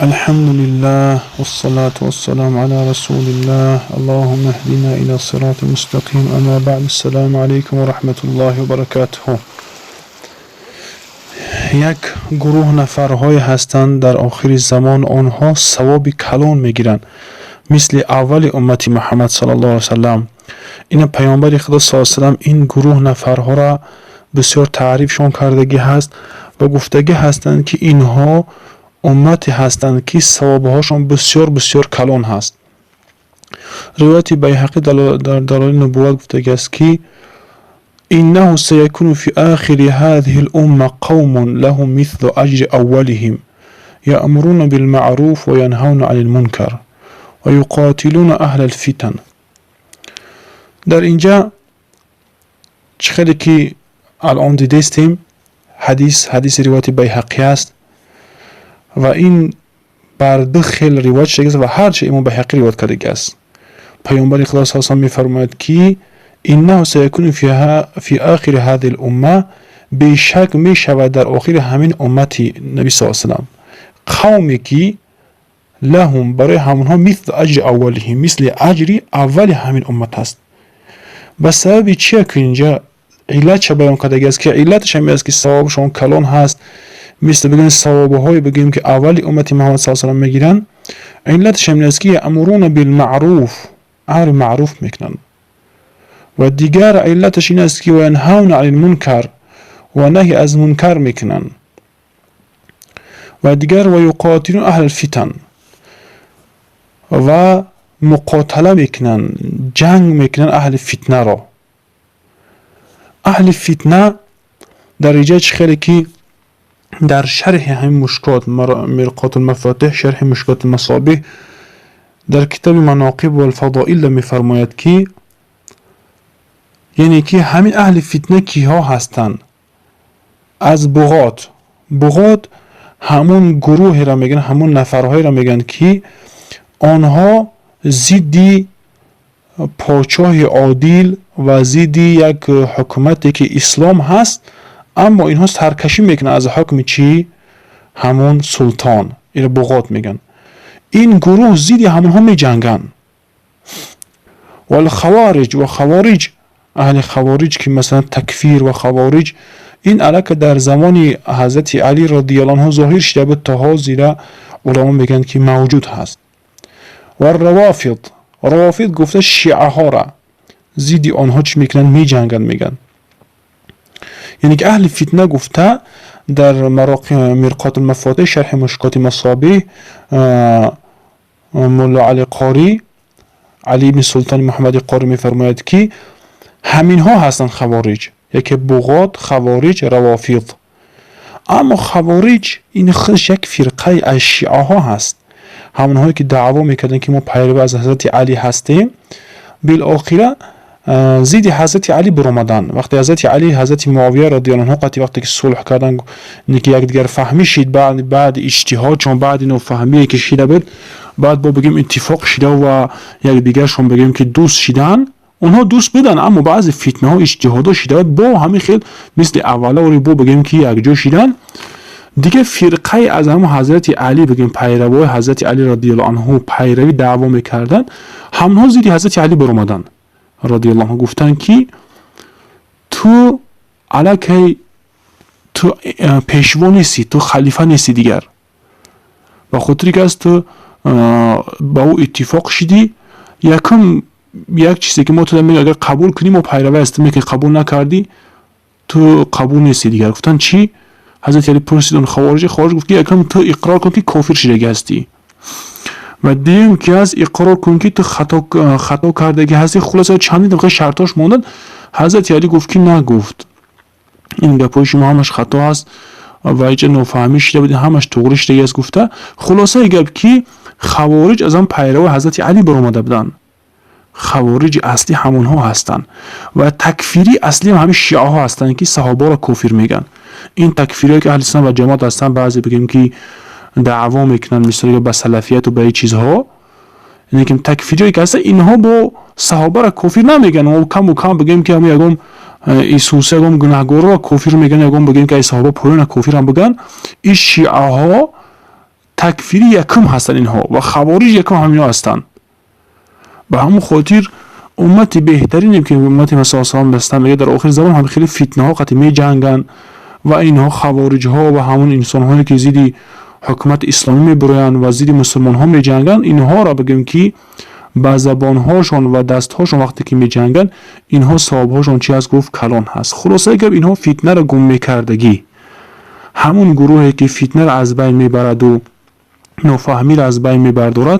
الحمد لله والصلاة والسلام على رسول الله اللهم اهدنا إلى الصراط المستقيم أما بعد السلام عليكم ورحمة الله وبركاته. یک گروه نفرهای هستند در آخر زمان آنها ثواب کلان میگیرند مثل اول امت محمد صلی الله علیه وسلم. این پیامبر خدا صلی الله علیه وسلم این گروه نفرها را بسیار تعریفشون کردگی هست و گفتگی هستند که اینها امتی هستند که ثوابهاشون بسیار بسیار کلان هست. روایت بیهقی در دلایل نبوت گفتگی است که إنه سيكون في آخر هذه الأمة قوم لهم مثل أجر أولهم يأمرون بالمعروف وينهون عن المنكر ويقاتلون أهل الفتن. در اینجا چخیلی که الان دیدستیم حدیث روایت بیهقی است و این بر دو خیل روایت شده است و هرچه امام بیهقی روایت کرده است. پیامبر خدا صلی الله علیه و آله می‌فرماید که إنه سيكون في آخر هذه الأمة بشك می شود در آخر همین امتی نبی صلی الله علیه و سلم قومی که لهم برای همونها مثل اجر اولهم مثل اجری اول همین امت هست. به سبب چیه که اینجا علت چه بیان کرده است که علتش هم است که ثوابشون کلان هست مثل بگیم ثوابهای بگیم که اول امتی محمد صلی الله علیه و سلم میگیرن. علتش هم است که امرون بالمعروف امر معروف میکنن و دیگر علتش این است که و ینهون عن المنکر و نهی از منکر میکنن و دیگر و یقاتلون اهل الفتن و مقاتله میکنن جنگ میکنن اهل فتنه را. اهل فتنه در اینجا خیلی که در شرح همین مشکات مرقات المفاتح شرح مشکات المصابیح در کتاب مناقب و الفضائل میفرماید که یعنی که همین اهل فتنه کیها هستند؟ از بغات همون گروه را میگن همون نفرهای را میگن که آنها ضد پادشاه عادل و ضد یک حکومتی که اسلام هست اما اینها سرکشی میکنن از حکم چی؟ همون سلطان. این بغات میگن. این گروه ضد همونها میجنگن. و الخوارج و خوارج اهل خوارج که مثلا تکفیر و خوارج این علاقه در زمان حضرت علی رضی الله عنه ظاهر شده بود تا زیرا علما میگن که موجود هست. و روافض گفته شیعه ها را ضد آنها چی میکنن؟ میجنگن میگن. یعنی که اهل فتنه گفته در مرقات المفاتح شرح مشکات مصابیح مولا علی قاری علی بن سلطان محمد قاری میفرماید که همین ها هستن خوارج. یکی بغات، خوارج، روافض. اما خوارج این خودش یک فرقه از شیعه ها هست. همون هایی که دعوا میکردن که ما پیرو از حضرت علی هستیم بالاخره ضد حضرت علی برآمدن. وقتی حضرت علی حضرت معاویه رضی الله عنه وقتی که صلح کردن که یک دیگر فهمی شید بعد اجتهاد چون بعد اینو فهمی که شیده بود بعد با بگیم اتفاق شده و یک دیگر شون بگیم که دوست شدن اونها دوست بودن اما بعضی فتنه ها اجتهاد شده با همین خیل مثل اوله و با بگیم که یک جا شدن دیگه فرقه از همون حضرت علی بگیم پیروای حضرت علی رضی الله عنه پیروی دعوا میکردن همونها ضد حضرت علی برآمدن رضی الله عنه گفتن که تو علاکه تو پیشوا نیستی تو خلیفه نیستی دیگر و خاطری که از تو با او اتفاق شدی یک چیزی که ما تو میگه اگر قبول کنیم و پیروی هستیم که قبول نکردی تو قبول نیستی دیگر. گفتن چی؟ حضرت علی پرسیدن خوارج گفت که اگر تو اقرار کن که کافر شده هستی و دیم که از اقرار کن که تو خطا کرده هستی. خلاصه چند دقیقه شرطاش موندن. حضرت علی گفت که نگفت این گپای شما همش خطا هست و ایجا نفهمی شده بود همش توغری شده است. گفته خلاصه گپ که خوارج از هم پیرو حضرت علی برآمده بودن. خوارج اصلی همونها هستن و تکفیری اصلی همین شیعه ها هستن که صحابه را کافر میگن. این تکفیری که اهل سنت و جماعت هستن بعضی بگیم که دعوا میکنن مثلا به سلفیت و به این چیزها یعنی که تکفیری که هستن اینها با صحابه را کافر نمیگن و کم بگیم که همین یگم ایسوس یگم گناهگار را کافر میگن یگم بگیم که ای صحابه پرون کافر هم بگن. این شیعه ها تکفیری یکم هستن اینها و خوارج یکم همینها هستن. به همون خاطر امت بهترینه که امت مسیح سلام بستن میگه در آخر زمان هم خیلی فتنه ها قطعی می جنگن و اینها خوارج ها و همون انسان هایی که زیدی حکومت اسلامی می بروین و زیدی مسلمان ها می جنگن، اینها را بگیم که با زبان هاشون و دست هاشون وقتی که می جنگن اینها صاحب هاشون چی از گفت کلان هست. خلاصه که اینها فتنه را گم میکردگی، همون گروهی که فتنه را از بین میبرد و نافهمی را از بین میبردارد،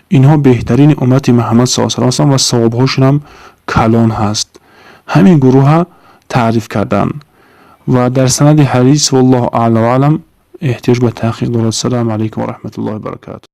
اینها بهترین امت محمد صلی الله علیه و آله و صاحب هاشون هم کلان هست. همین گروه تعریف کردن و در سند حدیث والله اعلی و علم احتیاج به تحقیق دارد. السلام علیکم و رحمت الله و برکاته.